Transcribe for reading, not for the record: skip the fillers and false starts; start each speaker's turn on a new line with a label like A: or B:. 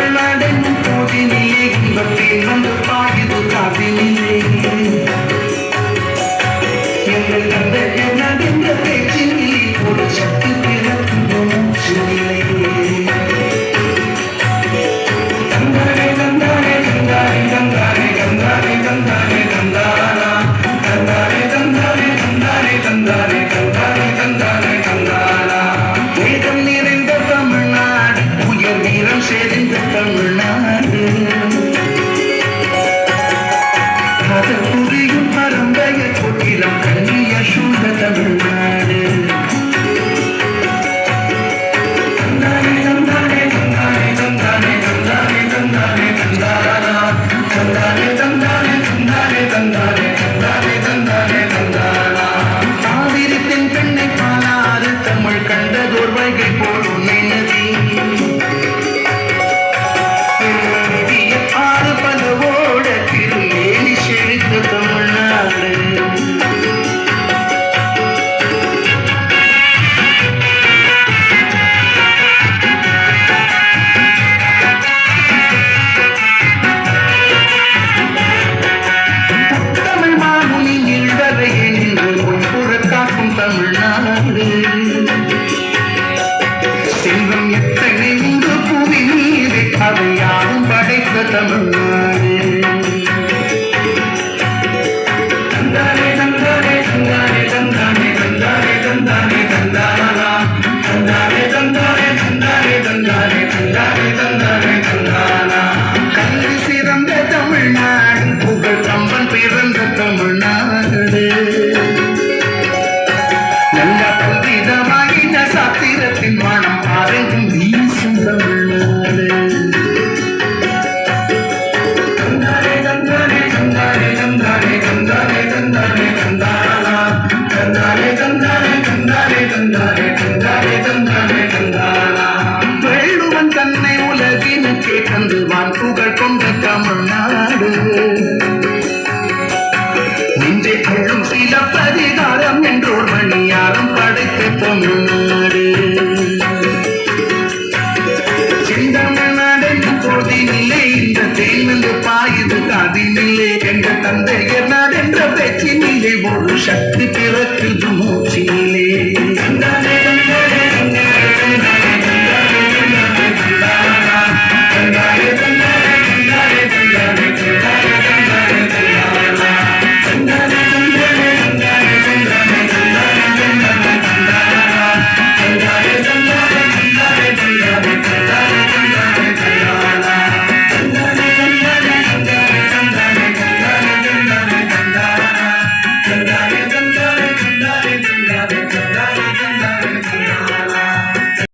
A: தமிழ்நாடென்னும் போதினிலே இன்பத்தில் வந்து பாயுது காதினிலே எங்கள் தந்தை என்னதென்ற பேச்சினிலே ஒரு சக்தி பிறக்கும் மூச்சினிலே தந்தாரே தந்தாரே தந்தாரே தந்தாரே தந்தாரே தந்தாரே தந்தாரா தந்தாரே தந்தாரே தந்தாரே தந்தாரே தந்தாரே தந்தாரே தந்தாரா வேதம் நிறைந்த தமிழ்நாடு உயர் வீரம் சேர்ந்த தமிழ்நாடு காதல் புரியும் பரம்பைய கொட்டிலம் கண்ணிய சூழ்ந்த தமிழ்நாடு தந்தாரே தந்தாரே தந்தாரே தந்தாரே தந்தாரே தந்தாரே தந்தாரா தந்தாரே தந்தாரே தந்தாரே தந்தாரே தந்தாரே தந்தாரே தந்தாரா காவிரி தென் பெண்ணை காணாது தமிழ் கண்டதோர் வைகை போல் உன்னை நதி ஆறு பலவோட திருமேனி செழித்த தமிழ்நாடு தமிழ் மாமுனி நீழ்வதையே நின்று முன்புற காக்கும் தமிழ்நாடு செல்வம் எத்தனை உண்டு புவி மீது அதை யாரும் படைத்த தமிழ்நாடு தந்தாரே தந்தாரே தந்தாரே தந்தாரே தந்தாரே தந்தாரே தந்தாரா தந்தாரே தந்தாரே தந்தாரே தந்தாரே தந்தாரே தந்தாரே தந்தாரா கல்வி சிறந்த தமிழ்நாடு புகழ் கம்பன் பிறந்த தமிழ்நாடு நல்ல பல்விதமாகின சாத்திரத்தின் மனம் அரங்கும் வீசும் தமிழ்நாடு தந்தாரே தந்தாரே தந்தாரே தந்தாரே தந்தாரே தந்தாரே தந்தாரா தந்தாரே தந்தாரே தந்தாரே தந்தாரே தந்தாரே தந்தாரே தந்தாரா வெள்ளுவன் தன்னை உலகினுக்கே தந்து வான் புகழ் கொண்ட தமிழ்நாடு நெஞ்சை அள்ளும் சில பரிகாரம் என்றோர் மணியாரம் படைத்த தமிழ்நாடு செந்தமிழ்நாடென்னும் போதினிலே இந்த தேன் வந்து பாயுது காதினிலே எங்கள் தந்தையர் நாடென்ற பேச்சினிலே ஒரு சக்தி பிறக்குது